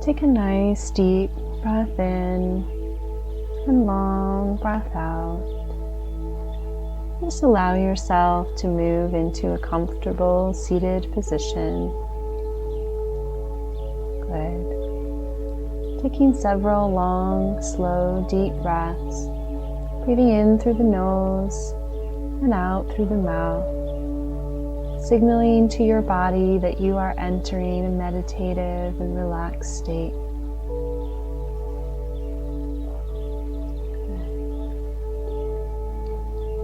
Take a nice deep breath in and long breath out. Just allow yourself to move into a comfortable seated position. Good. Taking several long, slow, deep breaths, breathing in through the nose and out through the mouth, signaling to your body that you are entering a meditative and relaxed state.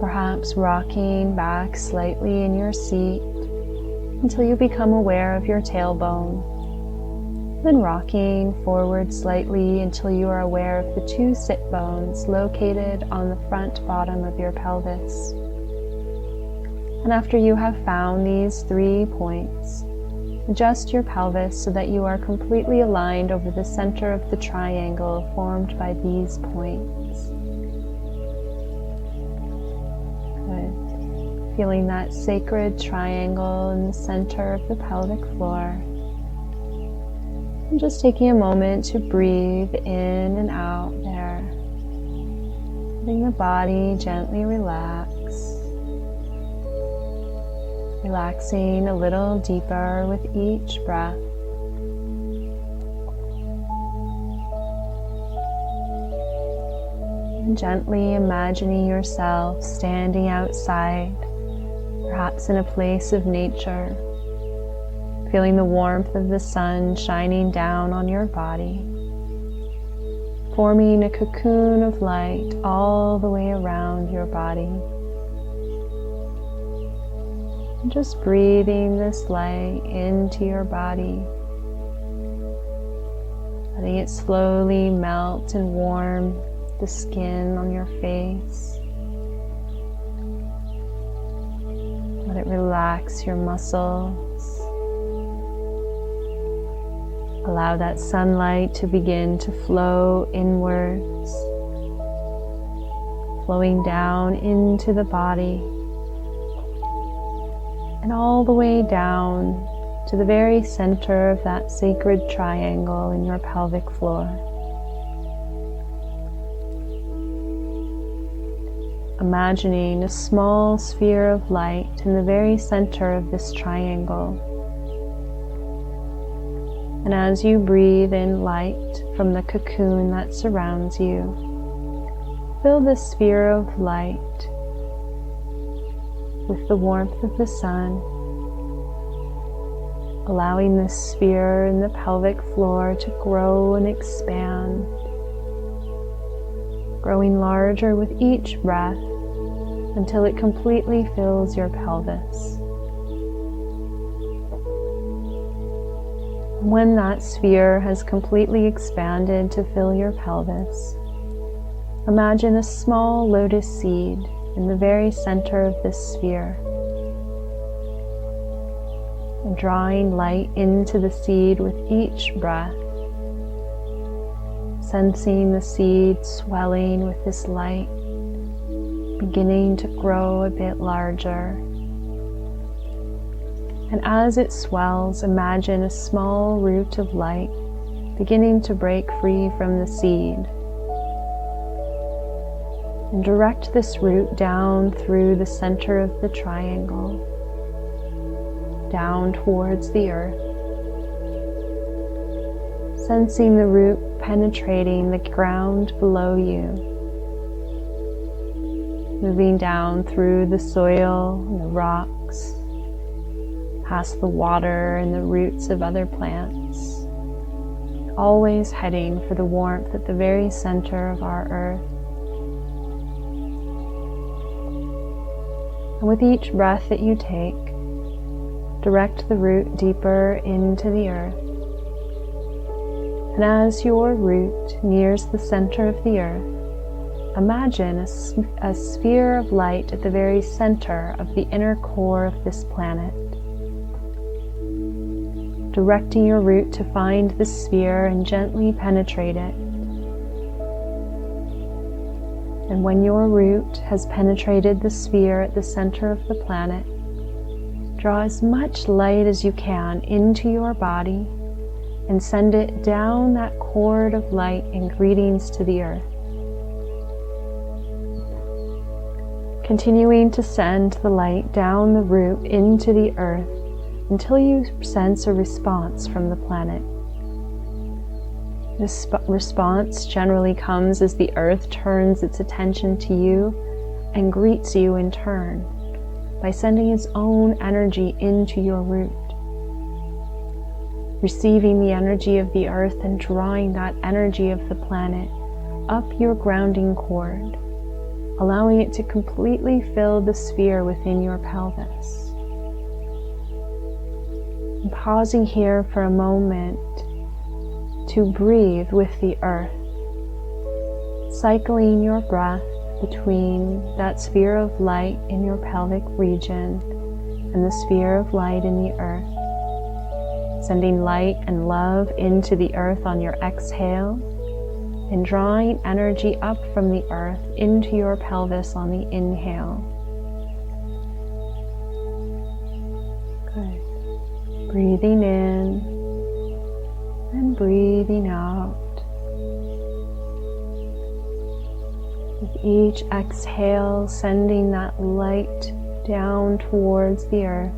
Perhaps rocking back slightly in your seat until you become aware of your tailbone, then rocking forward slightly until you are aware of the two sit bones located on the front bottom of your pelvis. And after you have found these 3 points, adjust your pelvis so that you are completely aligned over the center of the triangle formed by these points. Good. Feeling that sacred triangle in the center of the pelvic floor. And just taking a moment to breathe in and out there. Letting the body gently relax. Relaxing a little deeper with each breath. And gently imagining yourself standing outside, perhaps in a place of nature, feeling the warmth of the sun shining down on your body, forming a cocoon of light all the way around your body. And just breathing this light into your body, letting it slowly melt and warm the skin on your face. Let it relax your muscles. Allow that sunlight to begin to flow inwards, flowing down into the body, and all the way down to the very center of that sacred triangle in your pelvic floor. Imagining a small sphere of light in the very center of this triangle. And as you breathe in light from the cocoon that surrounds you, fill the sphere of light with the warmth of the sun, allowing this sphere in the pelvic floor to grow and expand, growing larger with each breath until it completely fills your pelvis. When that sphere has completely expanded to fill your pelvis, imagine a small lotus seed in the very center of this sphere, and drawing light into the seed with each breath, sensing the seed swelling with this light, beginning to grow a bit larger. And as it swells, imagine a small root of light beginning to break free from the seed. And direct this root down through the center of the triangle, down towards the earth, sensing the root penetrating the ground below you, moving down through the soil and the rocks, past the water and the roots of other plants, always heading for the warmth at the very center of our earth. And with each breath that you take, direct the root deeper into the earth. And as your root nears the center of the earth, imagine a sphere of light at the very center of the inner core of this planet. Directing your root to find the sphere and gently penetrate it. And when your root has penetrated the sphere at the center of the planet, draw as much light as you can into your body and send it down that cord of light in greetings to the earth. Continuing to send the light down the root into the earth until you sense a response from the planet. This response generally comes as the earth turns its attention to you and greets you in turn by sending its own energy into your root. Receiving the energy of the earth and drawing that energy of the planet up your grounding cord, allowing it to completely fill the sphere within your pelvis. And pausing here for a moment to breathe with the earth, cycling your breath between that sphere of light in your pelvic region and the sphere of light in the earth, sending light and love into the earth on your exhale, and drawing energy up from the earth into your pelvis on the inhale. Good. Breathing in and breathing out. With each exhale, sending that light down towards the earth.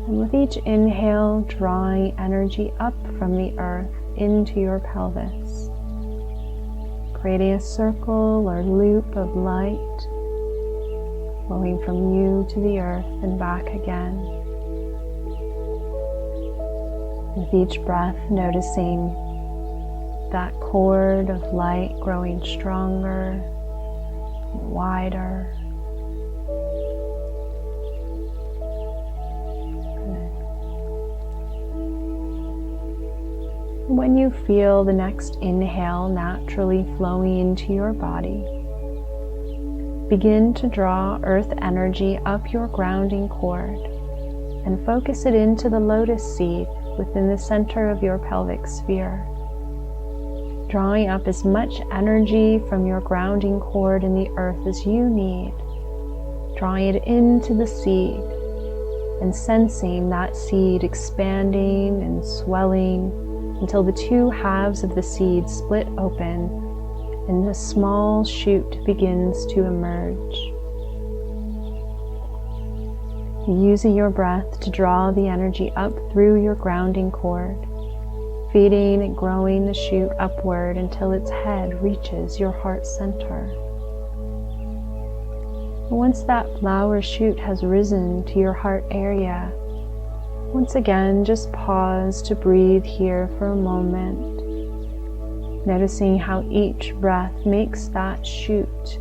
And with each inhale, drawing energy up from the earth into your pelvis, creating a circle or loop of light flowing from you to the earth and back again. With each breath, noticing that cord of light growing stronger, wider. When you feel the next inhale naturally flowing into your body, begin to draw earth energy up your grounding cord and focus it into the lotus seed within the center of your pelvic sphere, drawing up as much energy from your grounding cord in the earth as you need, drawing it into the seed and sensing that seed expanding and swelling until the two halves of the seed split open and a small shoot begins to emerge. Using your breath to draw the energy up through your grounding cord, feeding and growing the shoot upward until its head reaches your heart center. Once that flower shoot has risen to your heart area, once again, just pause to breathe here for a moment, noticing how each breath makes that shoot,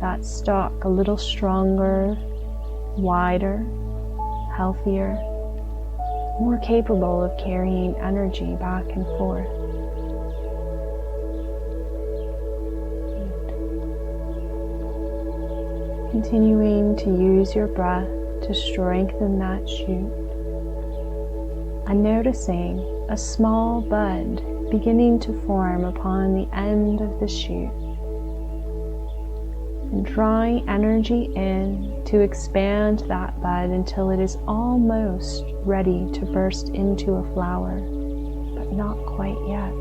that stalk, a little stronger, wider, healthier, more capable of carrying energy back and forth. Continuing to use your breath to strengthen that shoot. And noticing a small bud beginning to form upon the end of the shoot, and drawing energy in to expand that bud until it is almost ready to burst into a flower, but not quite yet.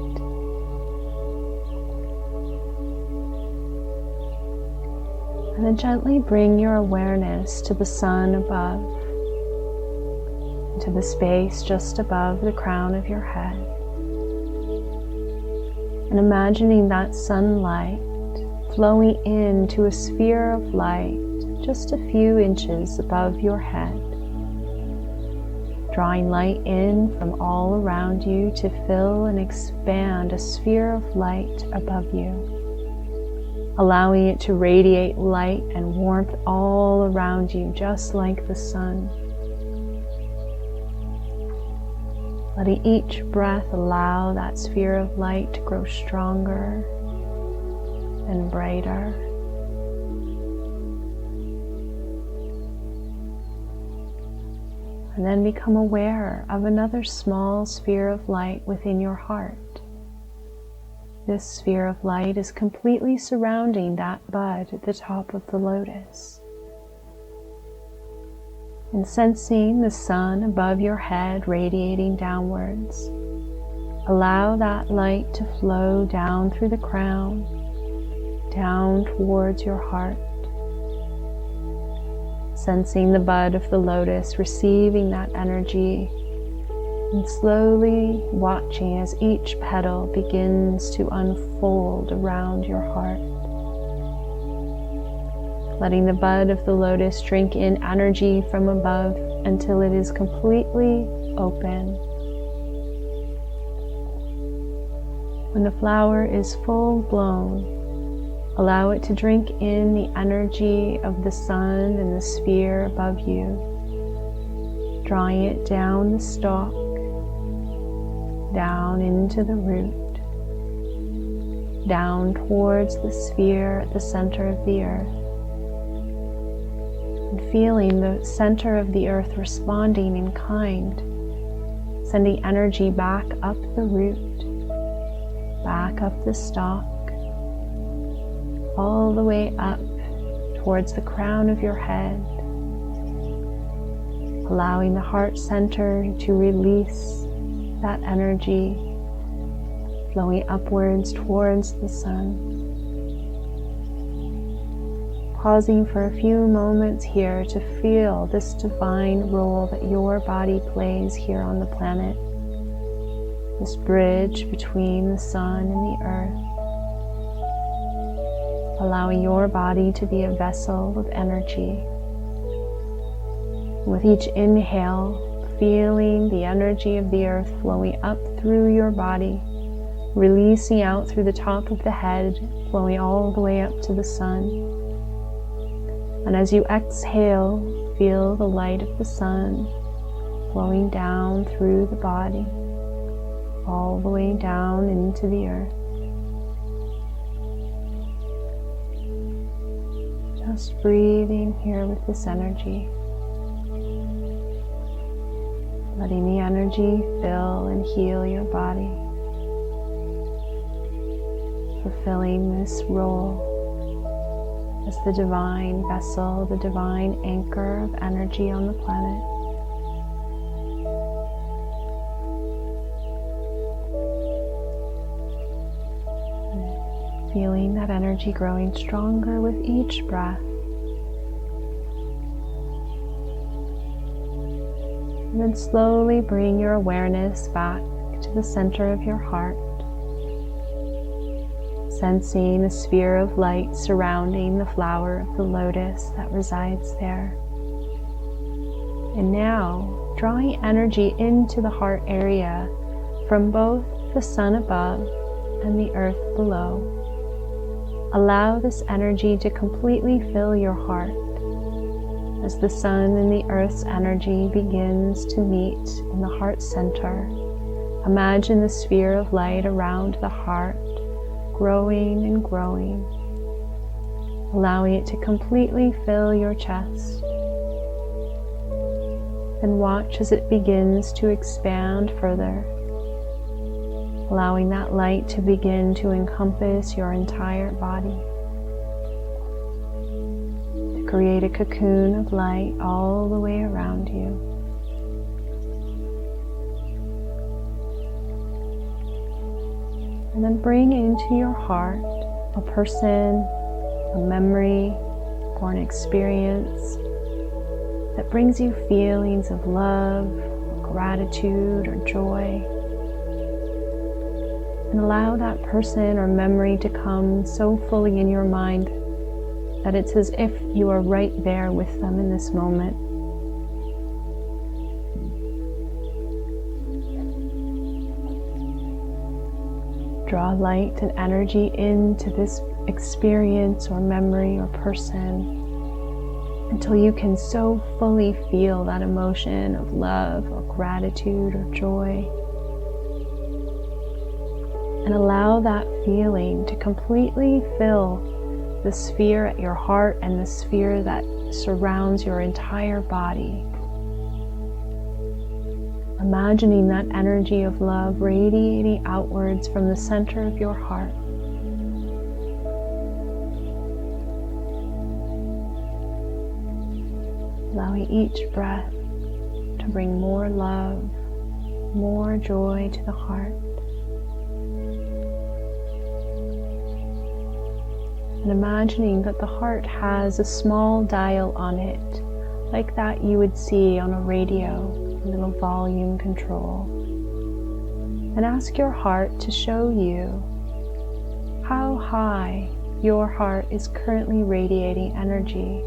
And then gently bring your awareness to the sun above, to the space just above the crown of your head, and imagining that sunlight flowing into a sphere of light just a few inches above your head, drawing light in from all around you to fill and expand a sphere of light above you, allowing it to radiate light and warmth all around you just like the sun. Letting each breath allow that sphere of light to grow stronger and brighter. And then become aware of another small sphere of light within your heart. This sphere of light is completely surrounding that bud at the top of the lotus. and sensing the sun above your head radiating downwards. Allow that light to flow down through the crown, down towards your heart. Sensing the bud of the lotus receiving that energy, and slowly watching as each petal begins to unfold around your heart. Letting the bud of the lotus drink in energy from above until it is completely open. When the flower is full blown, allow it to drink in the energy of the sun and the sphere above you, drawing it down the stalk, down into the root, down towards the sphere at the center of the earth, and feeling the center of the earth responding in kind, sending energy back up the root, back up the stalk, all the way up towards the crown of your head, allowing the heart center to release that energy, flowing upwards towards the sun. Pausing for a few moments here to feel this divine role that your body plays here on the planet, this bridge between the sun and the earth, allowing your body to be a vessel of energy. With each inhale, feeling the energy of the earth flowing up through your body, releasing out through the top of the head, flowing all the way up to the sun. And as you exhale, feel the light of the sun flowing down through the body, all the way down into the earth. Just breathing here with this energy. Letting the energy fill and heal your body. Fulfilling this role as the divine vessel, the divine anchor of energy on the planet. Feeling that energy growing stronger with each breath. And then slowly bring your awareness back to the center of your heart, sensing the sphere of light surrounding the flower of the lotus that resides there. And now, drawing energy into the heart area from both the sun above and the earth below. Allow this energy to completely fill your heart as the sun and the earth's energy begins to meet in the heart center. Imagine the sphere of light around the heart growing and growing, allowing it to completely fill your chest. And watch as it begins to expand further, allowing that light to begin to encompass your entire body, to create a cocoon of light all the way around you. And then bring into your heart a person, a memory, or an experience that brings you feelings of love, or gratitude, or joy. And allow that person or memory to come so fully in your mind that it's as if you are right there with them in this moment. Draw light and energy into this experience or memory or person until you can so fully feel that emotion of love or gratitude or joy. And allow that feeling to completely fill the sphere at your heart and the sphere that surrounds your entire body. Imagining that energy of love radiating outwards from the center of your heart. allowing each breath to bring more love, more joy to the heart. And imagining that the heart has a small dial on it, like that you would see on a radio, a little volume control. And ask your heart to show you how high your heart is currently radiating energy.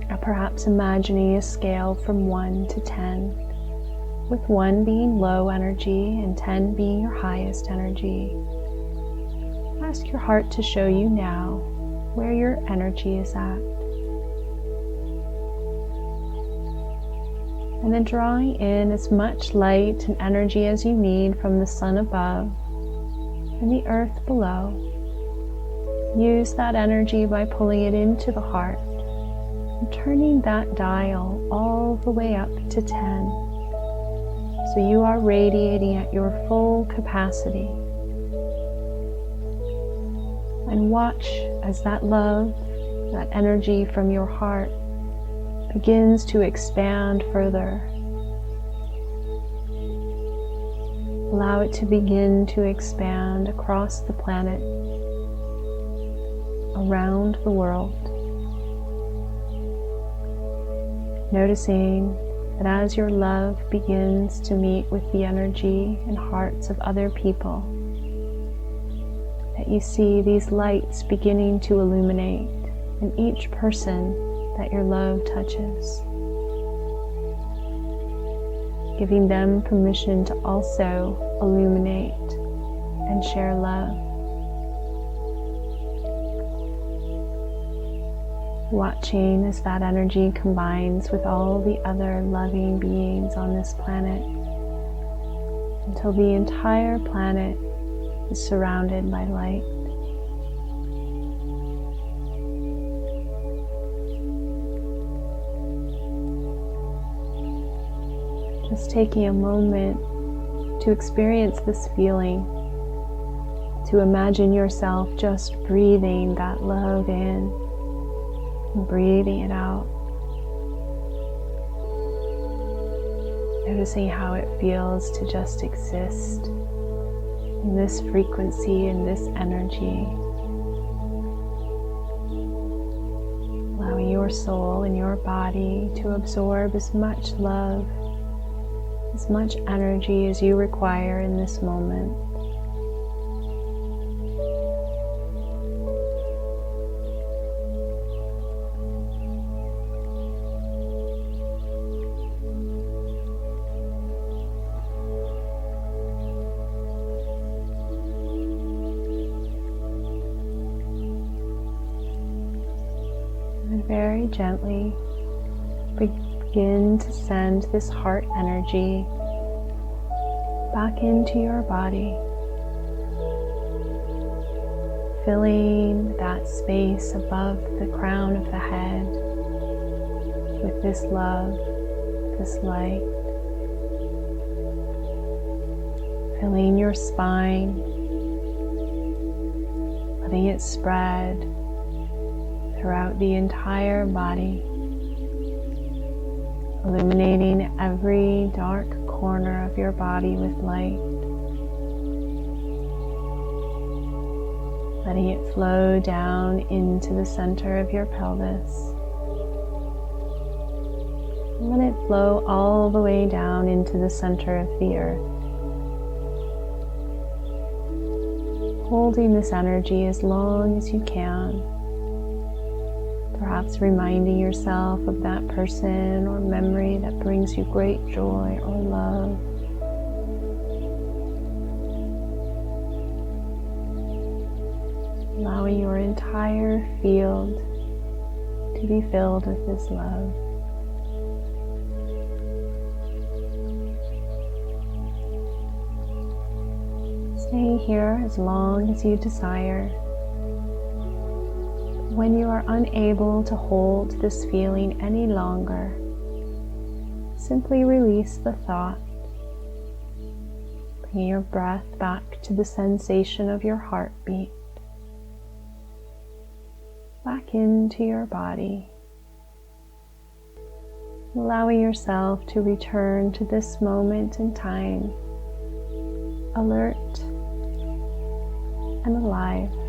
Or perhaps imagining a scale from 1 to 10, with 1 being low energy and 10 being your highest energy. Ask your heart to show you now where your energy is at. And then drawing in as much light and energy as you need from the sun above and the earth below. Use that energy by pulling it into the heart and turning that dial all the way up to 10. So you are radiating at your full capacity. And watch as that love, that energy from your heart begins to expand further. Allow it to begin to expand across the planet, around the world. Noticing that as your love begins to meet with the energy and hearts of other people, that you see these lights beginning to illuminate in each person that your love touches, giving them permission to also illuminate and share love. Watching as that energy combines with all the other loving beings on this planet until the entire planet is surrounded by light. Just taking a moment to experience this feeling, to imagine yourself just breathing that love in and breathing it out. Noticing how it feels to just exist in this frequency, in this energy. Allowing your soul and your body to absorb as much love, as much energy as you require in this moment. And very gently begin to send this heart energy back into your body, filling that space above the crown of the head with this love, this light, filling your spine, letting it spread throughout the entire body, illuminating every dark corner of your body with light, letting it flow down into the center of your pelvis. Let it flow all the way down into the center of the earth. Holding this energy as long as you can. Perhaps reminding yourself of that person or memory that brings you great joy or love. Allowing your entire field to be filled with this love. Stay here as long as you desire. When you are unable to hold this feeling any longer, simply release the thought. Bring your breath back to the sensation of your heartbeat, back into your body. allowing yourself to return to this moment in time, alert and alive.